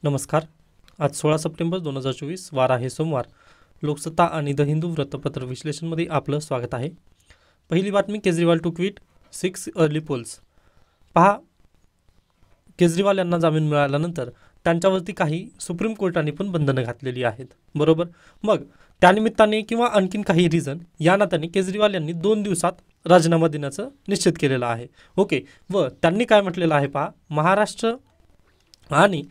नमस्कार. आज 16 सप्टेंबर 2024 वार आहे सोमवार. लोकसत्ता आणि द हिंदू वृत्तपत्र विश्लेषणमध्ये आपलं स्वागत आहे. पहिली बातमी, Kejriwal to quit 6 early polls. पहा, केजरीवाल यांना जामीन मिळाल्यानंतर त्यांच्यावरती काही सुप्रीम कोर्टाने पण बंधनं घातलेली आहेत, बरोबर. मग त्यानिमित्ताने किंवा आणखीन काही रिझन या नात्याने केजरीवाल यांनी 2 दिवसात राजीनामा देण्याचं निश्चित केलेलं आहे. ओके. व त्यांनी काय म्हटलेलं आहे पहा, महाराष्ट्र आणि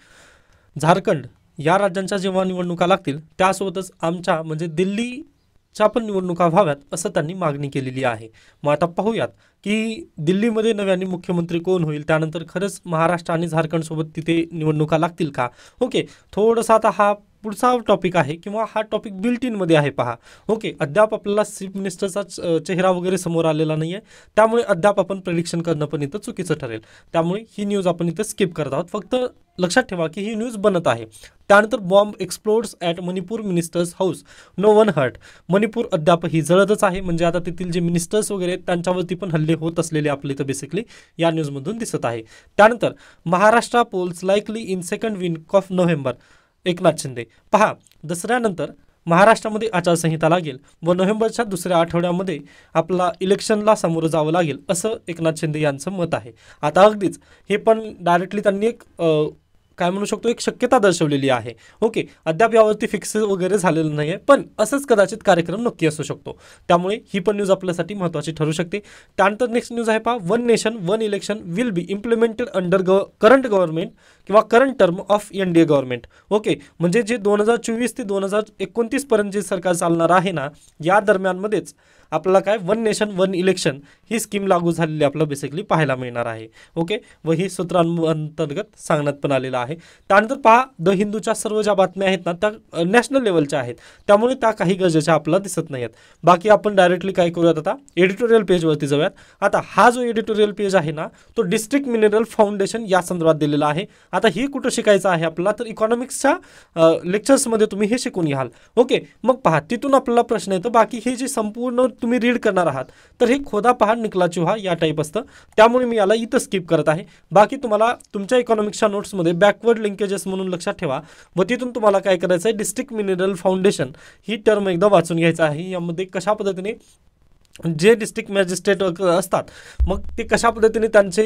झारखंड या राज्यांच्या जेव्हा निवडणुका लागतील त्यासोबतच आमच्या म्हणजे दिल्लीच्या पण निवडणुका व्हाव्यात असं त्यांनी मागणी केलेली आहे. मग आता पाहूयात की दिल्लीमध्ये नव्याने मुख्यमंत्री कोण होईल, त्यानंतर खरंच महाराष्ट्र आणि झारखंडसोबत तिथे निवडणुका लागतील का. ओके. थोडंसं आता हा पुढचा टॉपिक आहे किंवा हा टॉपिक बिल्ट इनमध्ये आहे पहा. ओके. अद्याप आपल्याला चीफ मिनिस्टरचा चेहरा वगैरे समोर आलेला नाही आहे, त्यामुळे अद्याप आपण प्रेडिक्शन करणं पण इथं चुकीचं ठरेल. त्यामुळे ही न्यूज आपण इथं स्किप करत आहोत. फक्त लक्षात ठेवा की ही न्यूज बनत आहे. त्यानंतर bomb explodes at Manipur ministers house, no one hurt. Manipur अद्यापही जळतच आहे, म्हणजे आता तेथील जे मिनिस्टर्स वगैरे आहेत त्यांच्यावरती पण हल्ले होत असलेले आपले इथं बेसिकली या न्यूजमधून दिसत आहे. त्यानंतर Maharashtra polls likely in second week of November, Eknath Shinde. पहा, दसऱ्यानंतर महाराष्ट्रामध्ये आचारसंहिता लागेल व नोव्हेंबरच्या दुसऱ्या आठवड्यामध्ये आपला इलेक्शनला सामोरं जावं लागेल असं एकनाथ शिंदे यांचं मत आहे. आता अगदीच हे पण डायरेक्टली त्यांनी एक काय म्हणू शकतो, एक शक्यता दर्शवलेली आहे. ओके. अद्याप यावरती फिक्स वगैरे झालेलं नाही आहे, पण असंच कदाचित कार्यक्रम नक्की असू शकतो. त्यामुळे ही पण न्यूज आपल्यासाठी महत्त्वाची ठरू शकते. त्यानंतर नेक्स्ट न्यूज आहे पहा, one nation one election will be implemented under current government किंवा current term of NDA government. Okay. म्हणजे जे 2024 ते 2029 पर्यंत जे सरकार चालणार आहे ना, या दरम्यानमध्येच आपल्याला काय वन नेशन वन इलेक्शन ही स्कीम लागू झालेली आपल्याला बेसिकली पाहायला मिळणार आहे. ओके. व ही सूत्रांतर्गत सांगण्यात पण आलेलं आहे. त्यानंतर पहा, द हिंदूच्या सर्व ज्या बातम्या आहेत ना त्या नॅशनल लेवलच्या आहेत, त्यामुळे त्या काही गरजेच्या आपल्याला दिसत नाही आहेत. बाकी आपण डायरेक्टली काय करूयात, आता एडिटोरियल पेजवरती जाऊयात. आता हा जो एडिटोरियल पेज आहे ना, तो डिस्ट्रिक्ट मिनरल फाउंडेशन या संदर्भात दिलेला आहे. आता ही कुठं शिकायचं आहे आपल्याला, तर इकॉनॉमिक्सच्या लेक्चर्समध्ये तुम्ही हे शिकून घ्याल. ओके. मग पहा, तिथून आपल्याला प्रश्न येतो. बाकी हे जे संपूर्ण तुम्ही रीड करणार आहात तर हे खोदा पहा निकला चुहा या टाईप असतं, त्यामुळे मी याला इथं स्किप करत आहे. बाकी तुम्हाला तुमच्या इकॉनॉमिक्सच्या नोट्समध्ये बॅकवर्ड लिंकेजेस म्हणून लक्षात ठेवा व तिथून तुम्हाला काय करायचं आहे, डिस्ट्रिक्ट मिनरल फाउंडेशन ही टर्म एकदा वाचून घ्यायचं आहे. यामध्ये कशा पद्धतीने जे डिस्ट्रिक्ट मॅजिस्ट्रेट असतात मग ते कशा पद्धतीने त्यांचे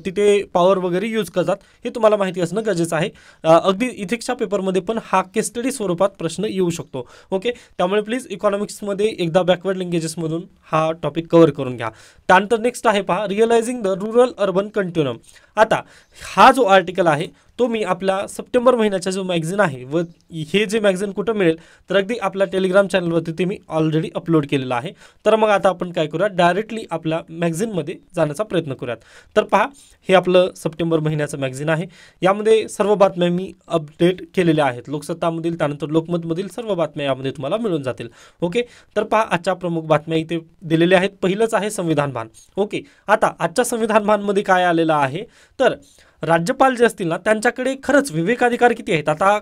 तिथे पॉवर वगैरे यूज करतात हे तुम्हाला माहिती असणं गरजेचं आहे. अगदी इथिक्सच्या पेपरमध्ये पण हा केस स्टडी स्वरूपात प्रश्न येऊ शकतो. ओके. त्यामुळे प्लीज इकॉनॉमिक्समध्ये एकदा बॅकवर्ड लिंकेजेसमधून हा टॉपिक कव्हर करून घ्या. त्यानंतर नेक्स्ट आहे पहा, रिअलायझिंग द रूरल अर्बन कंटिन्युम. आता हा जो आर्टिकल आहे तो मी आपल्या सप्टेंबर महिन्याचा जो मॅगझिन आहे व हे जे मॅगझिन कुठं मिळेल तर अगदी आपल्या टेलिग्राम चॅनलवरती ते मी ऑलरेडी अपलोड केलेलं आहे. तर मग आता आपण काय करूयात, डायरेक्टली आपल्या मॅगझिनमध्ये जाण्याचा प्रयत्न करूयात. तर पहा, हे आपलं सप्टेंबर महिन्याचं मॅगझिन आहे. यामध्ये सर्व बातम्या मी अपडेट केलेल्या आहेत. लोकसत्तामधील त्यानंतर लोकमतमधील सर्व बातम्या यामध्ये तुम्हाला मिळून जातील. ओके. तर पहा, आजच्या प्रमुख बातम्या इथे दिलेल्या आहेत. पहिलंच आहे संविधान भान. ओके. आता आजच्या संविधान भानमध्ये काय आलेलं आहे तर राज्यपाल जे असतील ना त्यांच्याकडे खरंच विवेकाधिकार किती आहेत. आता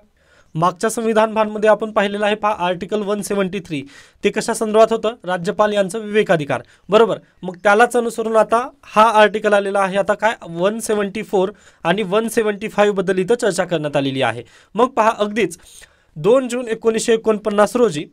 मागच्या संविधान भानमध्ये आपण पाहिलेलं आहे पहा, आर्टिकल 173 ते कशा संदर्भात होतं, राज्यपाल यांचं विवेकाधिकार, बरोबर. मग त्यालाच अनुसरून आता हा आर्टिकल आलेला आहे. आता काय 174 आणि 175 बद्दल इथं चर्चा करण्यात आलेली आहे. मग पहा, अगदीच 2 जून 1949 रोजी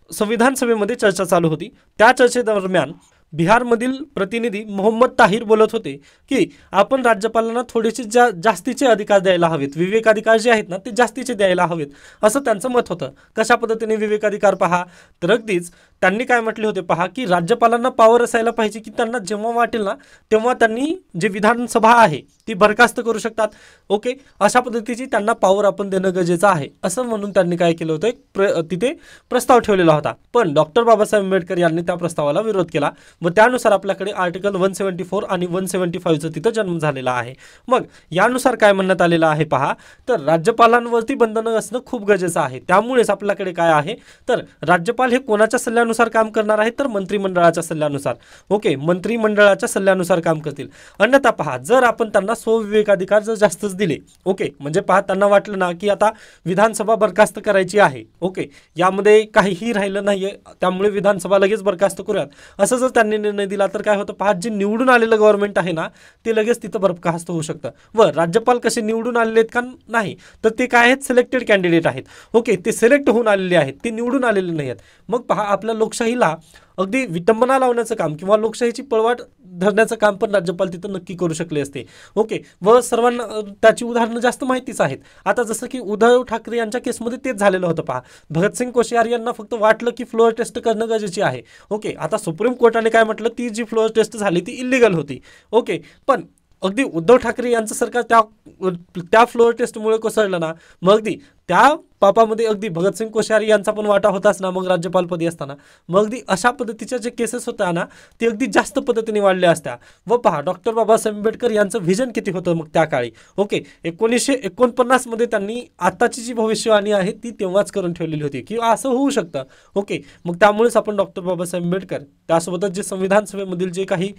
संविधान सभेमध्ये चर्चा चालू होती. त्या चर्चेदरम्यान बिहारमधील प्रतिनिधी मोहम्मद ताहिर बोलत होते की आपण राज्यपालांना थोडेसे जास्तीचे अधिकार द्यायला हवेत, विवेकाधिकार जे आहेत ना ते जास्तीचे द्यायला हवेत असं त्यांचं मत होतं. कशा पद्धतीने विवेकाधिकार पहा, तर अगदीच त्यांनी काय म्हटले होते पहा की राज्यपालांना पॉवर असायला पाहिजे की त्यांना जेव्हा वाटेल ना तेव्हा त्यांनी जे विधानसभा आहे ती बरखास्त करू शकतात. ओके. अशा पद्धतीची त्यांना पॉवर आपण देणं गरजेचं आहे असं म्हणून त्यांनी काय केलं होतं, एक तिथे प्रस्ताव ठेवलेला होता. पण डॉक्टर बाबासाहेब आंबेडकर यांनी त्या प्रस्तावाला विरोध केला व त्यानुसार आपल्याकडे आर्टिकल 174 आणि 175चं तिथं जन्म झालेला आहे. मग यानुसार काय म्हणण्यात आलेलं आहे पहा, तर राज्यपालांवरती बंधनं असणं खूप गरजेचं आहे. त्यामुळेच आपल्याकडे काय आहे तर राज्यपाल हे कोणाच्या सल्ल्यानुसार काम करणार आहे तर मंत्रिमंडळाच्या सल्ल्यानुसार. ओके. मंत्रिमंडळाच्या सल्ल्यानुसार काम करतील. अन्यथा पहा, जर आपण त्यांना स्वविवेकाधिकार जर जास्तच दिले, ओके, म्हणजे पहा त्यांना वाटलं ना की आता विधानसभा बरखास्त करायची आहे, ओके, यामध्ये काहीही राहिलं नाहीये त्यामुळे विधानसभा लगेच बरखास्त करूयात असं जर त्यांनी कोर्टाने निर्णय दिला तर काय होतं पहा, जे निवडून आलेलं गव्हर्नमेंट आहे ना ते लगेच तिथं बरखास्त होऊ शकतं. व राज्यपाल कसे निवडून आलेले आहेत का नाही, तर ते काय आहेत, सिलेक्टेड कॅन्डिडेट आहेत. ओके, ते सिलेक्ट होऊन आलेले आहेत, ते निवडून आलेले नाही आहेत. मग पहा, आपल्या लोकशाहीला अगदी विटंबना लावण्याचं काम किंवा लोकशाहीची पळवाट धरण्याचं काम पण राज्यपाल तिथं नक्की करू शकले असते. ओके, व सर्वांना त्याची उदाहरणं जास्त माहितीच आहेत. आता जसं की उद्धव ठाकरे यांच्या केसमध्ये तेच झालेलं होतं पहा. भगतसिंग कोश्यारी यांना फक्त वाटलं की फ्लोअर टेस्ट करणं गरजेची आहे. ओके, आता सुप्रीम कोर्टाने काय म्हटलं, ती जी फ्लोअर टेस्ट झाली ती इलिगल होती. ओके, पण अगदी उद्धव ठाकरे यांचं सरकार त्या फ्लोअर टेस्टमुळे कोसळलं ना, मग अगदी त्या पापामध्ये अगदी भगतसिंग कोश्यारी यांचा पण वाटा होताच ना मग राज्यपालपदी असताना. मग अगदी अशा पद्धतीच्या जे केसेस होत्या ना ते अगदी जास्त पद्धतीने वाढल्या असत्या. व पहा, डॉक्टर बाबासाहेब आंबेडकर यांचं व्हिजन किती होतं मग त्या काळी. ओके, 1949 मध्ये त्यांनी आत्ताची जी भविष्यवाणी आहे ती तेव्हाच करून ठेवलेली होती की असं होऊ शकतं. ओके, मग त्यामुळेच आपण डॉक्टर बाबासाहेब आंबेडकर त्यासोबतच जे संविधान सभेमधील जे काही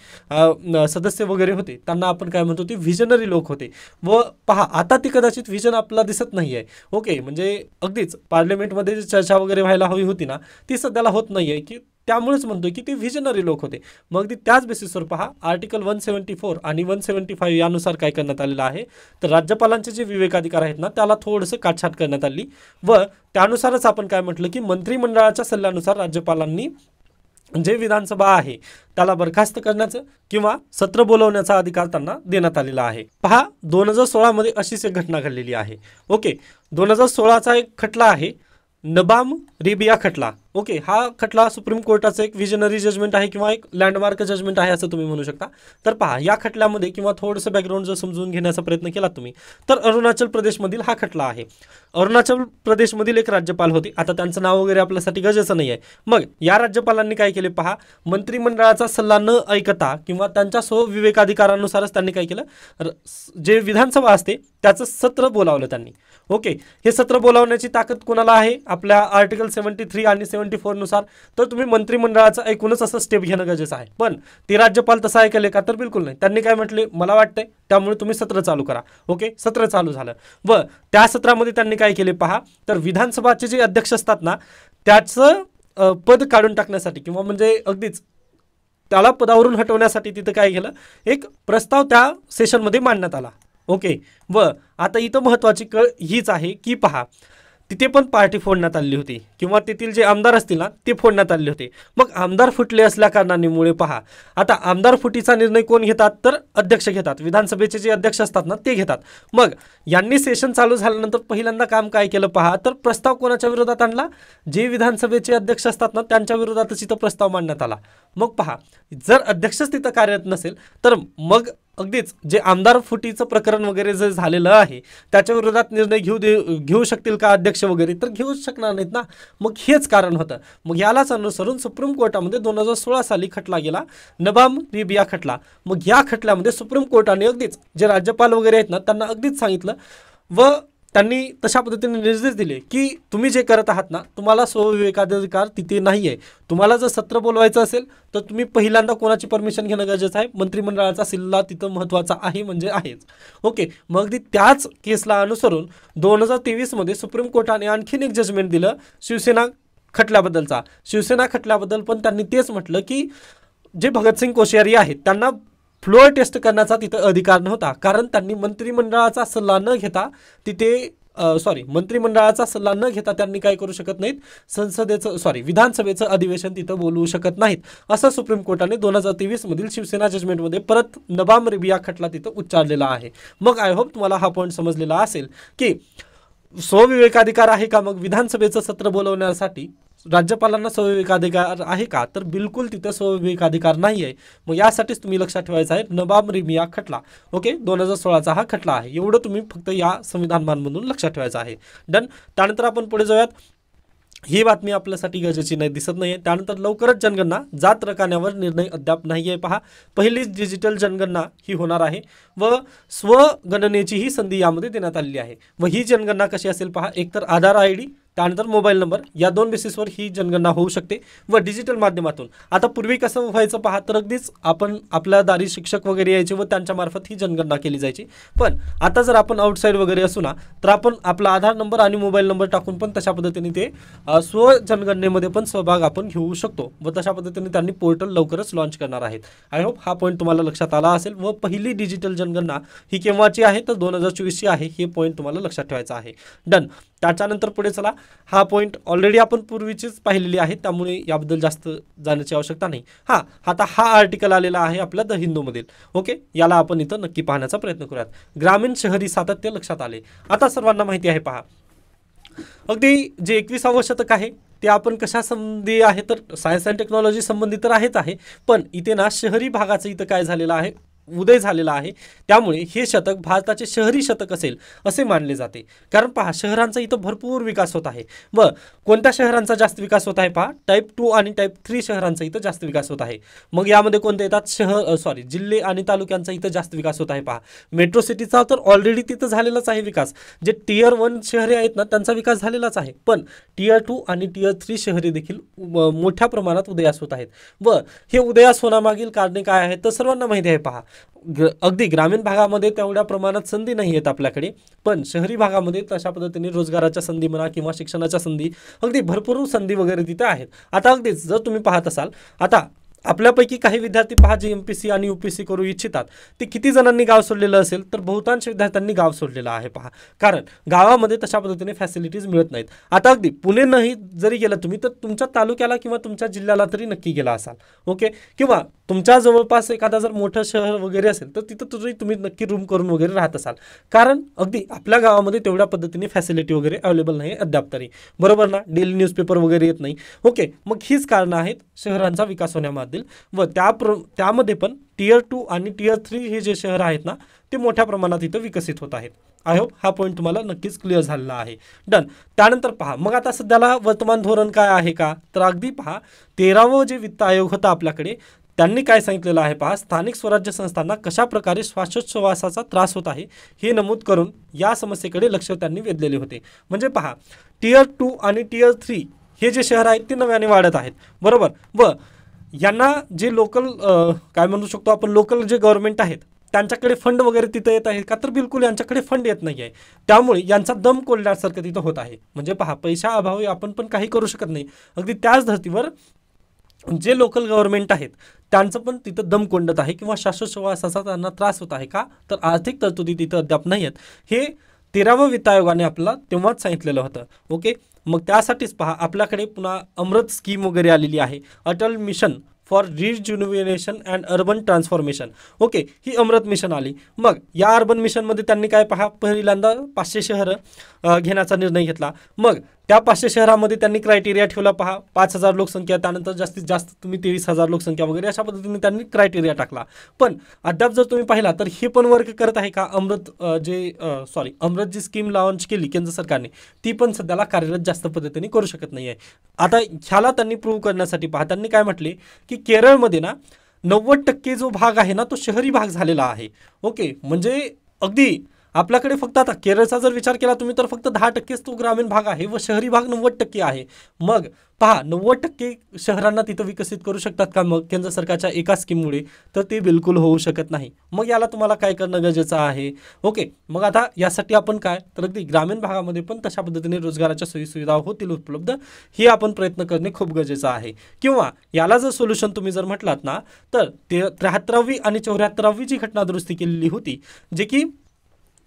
सदस्य वगैरे होते त्यांना आपण काय म्हणतो, ते व्हिजनरी लोक होते. व पहा, आता ती कदाचित व्हिजन आपल्याला दिसत नाही आहे. ओके, म्हणजे अगदीच पार्लमेंटमध्ये जी चर्चा वगैरे व्हायला हवी होती ना ती सध्याला होत नाही आहे, की त्यामुळेच म्हणतोय की ते व्हिजनरी लोक होते. मग अगदी त्याच बेसिसवर पहा, आर्टिकल 174 आणि 175 यानुसार काय करण्यात आलेलं आहे, तर राज्यपालांचे जे विवेकाधिकार आहेत ना त्याला थोडंसं काटछाट करण्यात आली. व त्यानुसारच आपण काय म्हटलं की मंत्रिमंडळाच्या सल्ल्यानुसार राज्यपालांनी जे विधानसभा आहे त्याला बरखास्त करण्याचं किंवा सत्र बोलवण्याचा अधिकार त्यांना देण्यात आलेला आहे. पहा, 2016 मध्ये अशीच एक घटना घडलेली आहे. ओके, 2016चा एक खटला आहे, नबाम रिबिया खटला. ओके, हा खटला सुप्रीम कोर्टाचं एक व्हिजनरी जजमेंट आहे किंवा एक लँडमार्क जजमेंट आहे असं तुम्ही म्हणू शकता. तर पहा, या खटल्यामध्ये किंवा थोडंसं बॅकग्राऊंड जर समजून घेण्याचा प्रयत्न केला तुम्ही, तर अरुणाचल प्रदेशमधील हा खटला आहे. अरुणाचल प्रदेशमधील एक राज्यपाल होते, आता त्यांचं नाव वगैरे आपल्यासाठी गरजेचं नाही आहे. मग या राज्यपालांनी काय केले पहा, मंत्रिमंडळाचा सल्ला न ऐकता किंवा त्यांच्या स्वविवेकाधिकारानुसारच त्यांनी काय केलं, जे विधानसभा असते त्याचं सत्र बोलावलं त्यांनी. ओके, हे सत्र बोलावण्याची ताकद कोणाला आहे, आपल्या आर्टिकल 73 आणि 74 नुसार. तर तुम्ही मंत्रिमंडळाचं ऐकूनच असं स्टेप घेणं गरजेचं आहे. पण ते राज्यपाल तसं ऐकले का, तर बिलकुल नाही. त्यांनी काय म्हटले, मला वाटतंय त्यामुळे तुम्ही सत्र चालू करा. ओके, सत्र चालू झालं. व त्या सत्रामध्ये त्यांनी काय केले पहा, तर विधानसभाचे जे अध्यक्ष असतात ना त्याचं पद काढून टाकण्यासाठी किंवा म्हणजे अगदीच त्याला पदावरून हटवण्यासाठी तिथं काय केलं, एक प्रस्ताव त्या सेशनमध्ये मांडण्यात आला. ओके, व आता इथं महत्त्वाची हीच आहे की पहा, तिथे पण पार्टी फोडण्यात आली होती किंवा तेथील जे आमदार असतील ना ते फोडण्यात आले होते. मग आमदार फुटले असल्या कारणामुळे पहा, आता आमदार फुटीचा निर्णय कोण घेतात, तर अध्यक्ष घेतात. विधानसभेचे जे अध्यक्ष असतात ना ते घेतात. मग यांनी सेशन चालू झाल्यानंतर पहिल्यांदा काम काय केलं पहा, तर प्रस्ताव कोणाच्या विरोधात आणला, जे विधानसभेचे अध्यक्ष असतात ना त्यांच्या विरोधातच इथं प्रस्ताव मांडण्यात आला. मग पहा, जर अध्यक्षच तिथं कार्यरत नसेल तर मग अगदीच जे आमदार फुटीचं प्रकरण वगैरे जे झालेलं आहे त्याच्या विरोधात निर्णय घेऊ शकतील का अध्यक्ष वगैरे, तर घेऊच शकणार नाहीत ना. मग हेच कारण होतं. मग यालाच अनुसरून सुप्रीम कोर्टामध्ये 2016 साली खटला गेला, नबाम रिबिया खटला. मग या खटल्यामध्ये सुप्रीम कोर्टाने अगदीच जे राज्यपाल वगैरे आहेत ना त्यांना अगदीच सांगितलं व त्यांनी तशा पद्धतीने निर्देश दिले की तुम्ही जे करत आहात ना तुम्हाला स्वविवेकाधिकार तिथे नाही आहे. तुम्हाला जर सत्र बोलवायचं असेल तर तुम्ही पहिल्यांदा कोणाची परमिशन घेणं गरजेचं आहे, मंत्रिमंडळाचा सल्ला तिथं महत्त्वाचा आहे म्हणजे आहेच. ओके, मग त्याच केसला अनुसरून 2023 मध्ये सुप्रीम कोर्टाने आणखीन एक जजमेंट दिलं शिवसेना खटल्याबद्दलचा. शिवसेना खटल्याबद्दल पण त्यांनी तेच म्हटलं की जे भगतसिंग कोश्यारी आहेत त्यांना फ्लोअर टेस्ट करण्याचा तिथं अधिकार नव्हता, कारण त्यांनी मंत्रिमंडळाचा सल्ला न घेता मंत्रिमंडळाचा सल्ला न घेता त्यांनी काय करू शकत नाहीत, विधानसभेचं अधिवेशन तिथं बोलवू शकत नाहीत, असं सुप्रीम कोर्टाने 2023 मधील शिवसेना जजमेंटमध्ये परत नबाम रिबिया खटला तिथं उच्चारलेला आहे. मग आय होप तुम्हाला हा पॉईंट समजलेला असेल की स्वविवेकाधिकार आहे का, मग विधानसभेचं सत्र बोलवण्यासाठी राज्यपालांना स्वविवेकाधिकार आहे का, तर बिलकुल तिथं स्वविवेकाधिकार नाही आहे. मग यासाठीच तुम्ही लक्षात ठेवायचं आहे नबाम रिबिया खटला. ओके, 2016चा हा खटला आहे. एवढं तुम्ही फक्त या संविधान बाणमधून लक्षात ठेवायचं आहे. डन. त्यानंतर आपण पुढे जाऊयात. ही बातमी आपल्यासाठी गरजेची नाही दिसत नाही आहे. त्यानंतर लवकरच जनगणना, जात रकान्यावर निर्णय अद्याप नाही आहे. पहा, पहिलीच डिजिटल जनगणना ही होणार आहे व स्वगणनेची ही संधी यामध्ये देण्यात आलेली आहे. व ही जनगणना कशी असेल पहा, एकतर आधार ID त्यानंतर मोबाईल नंबर, या 2 बेसिसवर ही जनगणना होऊ शकते व डिजिटल माध्यमातून. आता पूर्वी कसं व्हायचं पहा, तर अगदीच आपण आपल्या दारी शिक्षक वगैरे यायचे व त्यांच्यामार्फत ही जनगणना केली जायची. पण आता जर आपण आउटसाईड वगैरे असू ना, तर आपण आपला आधार नंबर आणि मोबाईल नंबर टाकून पण तशा पद्धतीने ते स्व जनगणनेमध्ये पण सहभाग आपण घेऊ शकतो व तशा पद्धतीने त्यांनी पोर्टल लवकरच लॉन्च करणार आहेत. आय होप हा पॉईंट तुम्हाला लक्षात आला असेल व पहिली डिजिटल जनगणना ही केव्हाची आहे, तर 2024ची आहे. हे पॉईंट तुम्हाला लक्षात ठेवायचा आहे. डन. त्याच्यानंतर पुढे चला, हा पॉईंट ऑलरेडी आपण पूर्वीचीच पाहिलेली आहे, त्यामुळे याबद्दल जास्त जाण्याची आवश्यकता नाही. आता हा आर्टिकल आलेला आहे आपल्या द हिंदूमधील. ओके, याला आपण इथं नक्की पाहण्याचा प्रयत्न करूयात. ग्रामीण शहरी सातत्य लक्षात आले. आता सर्वांना माहिती आहे पहा, अगदी जे 21वे शतक आहे ते आपण कशा संबंधी आहे, तर सायन्स अँड टेक्नॉलॉजी संबंधी तर आहेच आहे, पण इथे ना शहरी भागाचं इथं काय झालेलं आहे, उदय झालेला आहे. त्यामुळे हे शतक भारताचे शहरी शतक असेल असे मानले जाते. कारण पहा, शहरांचा इथं भरपूर विकास होत आहे. व कोणत्या शहरांचा जास्त विकास होत आहे पहा, टाईप 2 आणि टाईप 3 शहरांचा इथं जास्त विकास होत आहे. मग यामध्ये कोणते येतात, जिल्हे आणि तालुक्यांचा इथं जास्त विकास होत आहे. पहा, मेट्रो सिटीचा तर ऑलरेडी तिथं झालेलाच आहे विकास. जे टियर 1 शहरे आहेत ना, त्यांचा विकास झालेलाच आहे. पण टियर 2 आणि टियर 3 शहरे देखील मोठ्या प्रमाणात उदयास होत आहेत. व हे उदयास होण्यामागील कारणे काय आहेत, तर सर्वांना माहिती आहे. पहा, अगदी ग्रामीण भागामध्ये तेवढ्या प्रमाणात संधी नाही आहेत आपल्याकडे, पण शहरी भागामध्ये तशा पद्धतीने रोजगाराच्या संधी म्हणा किंवा शिक्षणाच्या संधी, अगदी भरपूर संधी वगैरे तिथे आहेत. आता अगदीच जर तुम्ही पाहत असाल, आता आपल्यापैकी काही विद्यार्थी पहा जे MPSC आणि UPSC करू इच्छितात, ते किती जणांनी गाव सोडलेलं असेल, तर बहुतांश विद्यार्थ्यांनी गाव सोडलेलं आहे. पहा, कारण गावामध्ये तशा पद्धतीने फॅसिलिटीज मिळत नाहीत. आता अगदी पुणे नाही जरी गेलं तुम्ही, तर तुमच्या तालुक्याला किंवा तुमच्या जिल्ह्याला तरी नक्की गेला असाल. ओके, किंवा तुमच्या जवळपास एखादा जर मोठं शहर वगैरे असेल, तर तिथं तुम्ही नक्की रूम करून वगैरे राहत असाल. कारण अगदी आपल्या गावामध्ये तेवढ्या पद्धतीने फॅसिलिटी वगैरे अवेलेबल नाही अद्याप तरी, बरोबर ना. डेली न्यूजपेपर वगैरे येत नाही. ओके, मग हीच कारणं आहेत शहरांचा विकास होण्यामध्ये. व त्यामध्ये पण टियर 2 आणि टियर 3 हे जे शहर आहेत ना, ते मोठ्या प्रमाणात इथं विकसित होत आहेत. आय होप हा पॉईंट तुम्हाला नक्कीच क्लिअर झालेला आहे. डन. त्यानंतर पहा, मग आता सध्याला वर्तमान धोरण काय आहे का, तर अगदी पहा, 13वं जे वित्त आयोग होता आपल्याकडे, त्यांनी काय सांगितलेलं आहे पहा, स्थानिक स्वराज्य संस्थांना कशा प्रकारे श्वासोच्छवासाचा त्रास होत आहे हे नमूद करून या समस्येकडे लक्ष त्यांनी वेधलेले होते. म्हणजे पहा, टियर 2 आणि टियर 3 हे जे शहर आहेत ते नव्याने वाढत आहेत, बरोबर. व यांना जे लोकल काय म्हणू शकतो आपण, लोकल जे गव्हर्नमेंट आहेत त्यांच्याकडे फंड वगैरे तिथं येत आहे का, तर बिलकुल यांच्याकडे फंड येत नाही आहे. त्यामुळे यांचा दम कोल्डल्यासारखं तिथं होत आहे. म्हणजे पहा, पैशा अभावी आपण पण काही करू शकत नाही. अगदी त्याच धर्तीवर जे लोकल गव्हर्नमेंट आहेत त्यांचं पण तिथं दम कोंडत आहे किंवा श्वासोच्छवासाचा त्यांना त्रास होत आहे का, तर आर्थिक तरतुदी तिथं अद्याप नाही आहेत. हे 13व्या वित्त आयोगाने आपल्याला तेव्हाच सांगितलेलं होतं. ओके, मग त्यासाठीच पहा, आपल्याकडे पुन्हा अमृत स्कीम वगैरे आलेली आहे, Atal mission for rejuvenation and urban transformation. Okay, ही अमृत मिशन आली. मग या अर्बन मिशनमध्ये त्यांनी काय पहा, पहिल्यांदा 500 शहरं घेण्याचा निर्णय घेतला. मग त्या 500 शहरामध्ये त्यांनी क्रायटेरिया ठेवला. पहा, 5000 लोकसंख्या, त्यानंतर जास्तीत जास्त तुम्ही 23,000 लोकसंख्या वगैरे अशा पद्धतीने त्यांनी क्रायटेरिया टाकला. पण अद्याप जर तुम्ही पाहिला तर हे पण वर्क करत आहे का, अमृत जी स्कीम लॉन्च केली केंद्र सरकारने, ती पण सध्याला कार्यरत जास्त पद्धतीने करू शकत नाही आहे. आता ह्याला त्यांनी प्रूव्ह करण्यासाठी पहा, त्यांनी काय म्हटले की केरळमध्ये ना 90% जो भाग आहे ना, तो शहरी भाग झालेला आहे. ओके, म्हणजे अगदी आपल्याकडे फक्त आता केरळचा जर विचार केला तुम्ही, तर फक्त 10%च तो ग्रामीण भाग आहे व शहरी भाग 90% आहे. मग पहा, 90% शहरांना तिथं विकसित करू शकतात का मग केंद्र सरकारच्या एका स्कीममुळे, तर ते बिलकुल होऊ शकत नाही. मग याला तुम्हाला काय करणं गरजेचं आहे. ओके, मग आता यासाठी आपण काय, तर अगदी ग्रामीण भागामध्ये पण तशा पद्धतीने रोजगाराच्या सोयीसुविधा होतील उपलब्ध, हे आपण प्रयत्न करणे खूप गरजेचं आहे. किंवा याला जर सोल्युशन तुम्ही जर म्हटलात ना, तर 73वी आणि 74वी जी घटना दुरुस्ती केलेली होती, जे की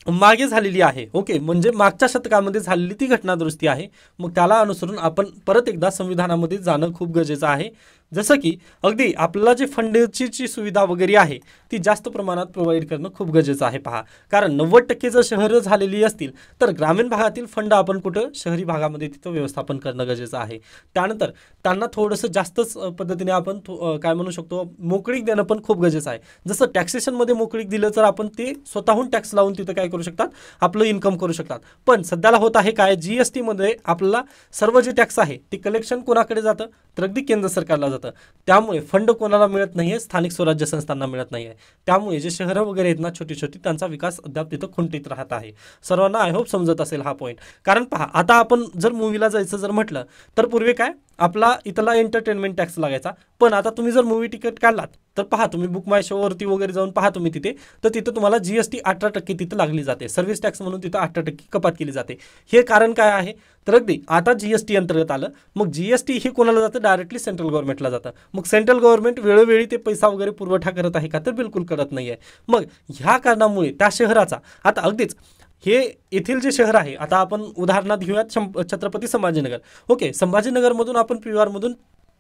मागे झालेली आहे. ओके, म्हणजे मागच्या शतकामध्ये झालेली ती घटना दुरुस्ती आहे. मग त्याला अनुसरून आपण परत एकदा संविधानामध्ये जाणं खूप गरजेचं आहे. जसं की अगदी आपल्याला जे फंडची सुविधा वगैरे आहे ती जास्त प्रमाणात प्रोव्हाइड करणं खूप गरजेचं आहे. पहा, कारण 90% जर शहरं झालेली असतील, तर ग्रामीण भागातील फंड आपण कुठं शहरी भागामध्ये तिथं व्यवस्थापन करणं गरजेचं आहे. त्यानंतर त्यांना थोडंसं जास्तच पद्धतीने आपण काय म्हणू शकतो, मोकळीक देणं पण खूप गरजेचं आहे. जसं टॅक्सेशनमध्ये मोकळीक दिलं तर आपण ते स्वतःहून टॅक्स लावून तिथं काय करू शकतात, आपलं इन्कम करू शकतात. पण सध्याला होत आहे काय, GST मध्ये आपल्याला सर्व जे टॅक्स आहे ते कलेक्शन कोणाकडे जातं, तर अगदी केंद्र सरकारला जातं. जातं. त्यामुळे फंड कोणाला मिळत नाही आहे, स्थानिक स्वराज्य संस्थांना मिळत नाही आहे. त्यामुळे जे शहरं वगैरे आहेत ना छोटी छोटी, त्यांचा विकास अद्याप तिथं खुंटीत राहत आहे. सर्वांना आय होप समजत असेल हा पॉईंट. कारण पहा, आता आपण जर मूवीला जायचं जर म्हटलं तर पूर्वी काय आपला इथला एंटरटेनमेंट टॅक्स लागायचा, पण आता तुम्ही जर मूवी तिकीट काढलात तर पहा तुम्ही बुक माय शोवरती वगैरे जाऊन पहा तुम्ही तिथे, तर तिथं तुम्हाला GST 18% तिथं लागली जाते. सर्व्हिस टॅक्स म्हणून तिथं 18% कपात केली जाते. हे कारण काय आहे, तर अगदी आता GST अंतर्गत आलं. मग GST हे कोणाला जातं, डायरेक्टली सेंट्रल गव्हर्नमेंटला जातं. मग सेंट्रल गव्हर्नमेंट वेळोवेळी ते पैसा वगैरे पुरवठा करत आहे का, तर बिलकुल करत नाही आहे. मग ह्या कारणामुळे त्या शहराचा आता अगदीच हे येथील जे शहर आहे, आता आपण उदाहरणार्थ घेऊयात छत्रपती संभाजीनगर. ओके, संभाजीनगरमधून आपण PVR मधून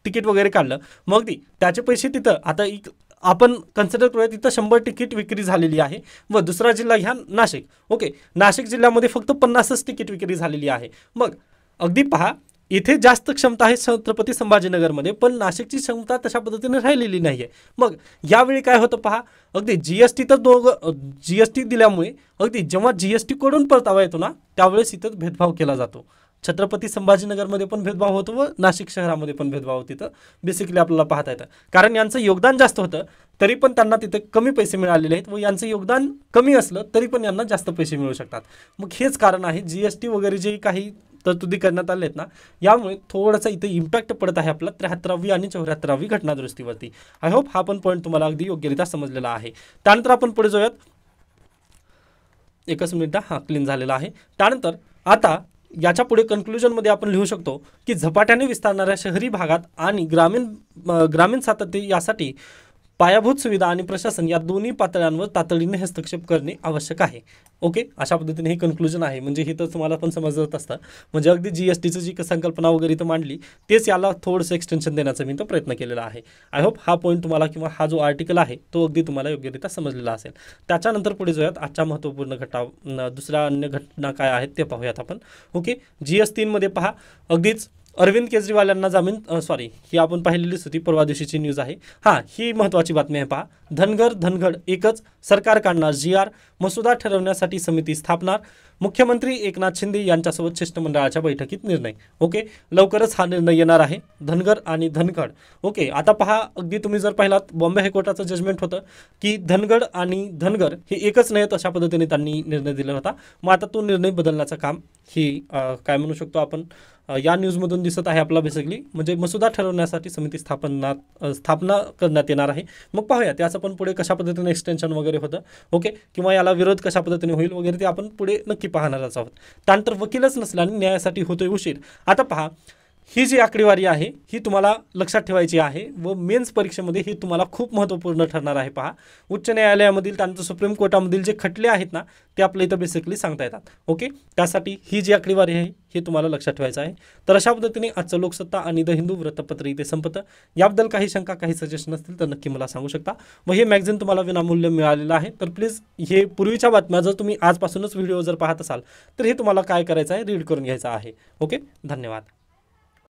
तिकीट वगैरे काढलं, मग ती त्याचे पैसे तिथं आता आपण कन्सिडर करूया तिथं 100 तिकीट विक्री झालेली आहे. व दुसरा जिल्हा घ्या नाशिक. ओके, नाशिक जिल्ह्यामध्ये फक्त 50च तिकीट विक्री झालेली आहे. मग अगदी पहा, इथे जास्त क्षमता आहे छत्रपती संभाजीनगरमध्ये, पण नाशिकची क्षमता तशा पद्धतीने राहिलेली नाही आहे. मग यावेळी काय होतं पहा, अगदी GST तर GST दिल्यामुळे अगदी जेव्हा GST कडून परतावा येतो ना, त्यावेळेस इथं भेदभाव केला जातो. छत्रपती संभाजीनगरमध्ये पण भेदभाव होतो व नाशिक शहरामध्ये पण भेदभाव तिथं बेसिकली आपल्याला पाहता येतं. कारण यांचं योगदान जास्त होतं तरी पण त्यांना तिथे कमी पैसे मिळालेले आहेत, व यांचं योगदान कमी असलं तरी पण यांना जास्त पैसे मिळू शकतात. मग हेच कारण आहे, GST वगैरे जे काही तरतुदी करण्यात आले आहेत ना, यामुळे थोडासा इथे इम्पॅक्ट पडत आहे आपला 73वी आणि 74वी घटनादुरुस्तीवरती. आय होप हा पण पॉईंट तुम्हाला अगदी योग्यरित्या समजलेला आहे. त्यानंतर आपण पुढे जाऊयात. एकच मिनिट, हा क्लीन झालेला आहे. त्यानंतर आता याच्या पुढे कन्क्लुजनमध्ये आपण लिहू शकतो की झपाट्याने विस्तारणाऱ्या शहरी भागात आणि ग्रामीण सातत्य यासाठी पायाभूत सुविधा आणि प्रशासन या दोन्ही पातळ्यांवर तातडीने हस्तक्षेप करणे आवश्यक आहे. ओके, अशा पद्धतीने हे कन्क्लुजन आहे. म्हणजे हे तर तुम्हाला पण समजत असतं. म्हणजे अगदी GSTचं जी संकल्पना वगैरे इथं मांडली तेच याला थोडंसं एक्सटेन्शन देण्याचा मी तो प्रयत्न केलेला आहे. आय होप हा पॉईंट तुम्हाला किंवा हा जो आर्टिकल आहे तो अगदी तुम्हाला योग्यरित्या समजलेला असेल. त्याच्यानंतर पुढे जाऊयात आजच्या महत्त्वपूर्ण दुसऱ्या अन्य घटना काय आहेत ते पाहूयात आपण. ओके, GS3 पहा, अगदीच अरविंद केजरीवाल यांना जामीन, ही आपण पाहिलेलीच होती, परवा दिवशीची न्यूज आहे. हां, ही महत्त्वाची बातमी आहे पहा. धनगड एकच, सरकार काढणार GR, मसुदा ठरवण्यासाठी समिती स्थापणार, मुख्यमंत्री एकनाथ शिंदे यांच्यासोबत शिष्टमंडळाच्या बैठकीत निर्णय. ओके, लवकरच हा निर्णय येणार आहे, धनगर आणि धनगड. ओके, आता पहा, अगदी तुम्ही जर पाहिलात बॉम्बे हायकोर्टाचं जजमेंट होतं की धनगड आणि धनगर हे एकच नाहीत, अशा पद्धतीने त्यांनी निर्णय दिला होता. मग आता तो निर्णय बदलण्याचं काम ही काय म्हणू शकतो आपण, या न्यूजमधून दिसत आहे आपला बेसिकली. म्हणजे मसुदा ठरवण्यासाठी समिती स्थापना करण्यात येणार आहे. मग पाहूया त्याचं पण पुढे कशा पद्धतीने एक्सटेन्शन वगैरे होतं. ओके, किंवा याला विरोध कशा पद्धतीने होईल वगैरे ते आपण पुढे नक्की पाहणारच आहोत. त्यानंतर वकीलच नसल्याने न्यायासाठी होतोय उशीर. आता पहा, ही जी आकडेवारी आहे ही तुम्हाला लक्षात ठेवायची आहे व मेन्स परीक्षेमध्ये ही तुम्हाला खूप महत्त्वपूर्ण ठरणार आहे. पहा, उच्च न्यायालयामधील त्यानंतर सुप्रीम कोर्टामधील जे खटले आहेत ना ते आपल्या इथं बेसिकली सांगता येतात. ओके, त्यासाठी ही जी आकडेवारी आहे हे तुम्हाला लक्षात ठेवायचं आहे. तर अशा पद्धतीने आजचं लोकसत्ता आणि द हिंदू वृत्तपत्र इथे संपतं. याबद्दल काही शंका काही सजेशन असतील तर नक्की मला सांगू शकता. व हे मॅगझिन तुम्हाला विनामूल्य मिळालेलं आहे. तर प्लीज हे पूर्वीच्या बातम्या जर तुम्ही आजपासूनच व्हिडिओ जर पाहत असाल तर हे तुम्हाला काय करायचं आहे, रीड करून घ्यायचं आहे. ओके, धन्यवाद.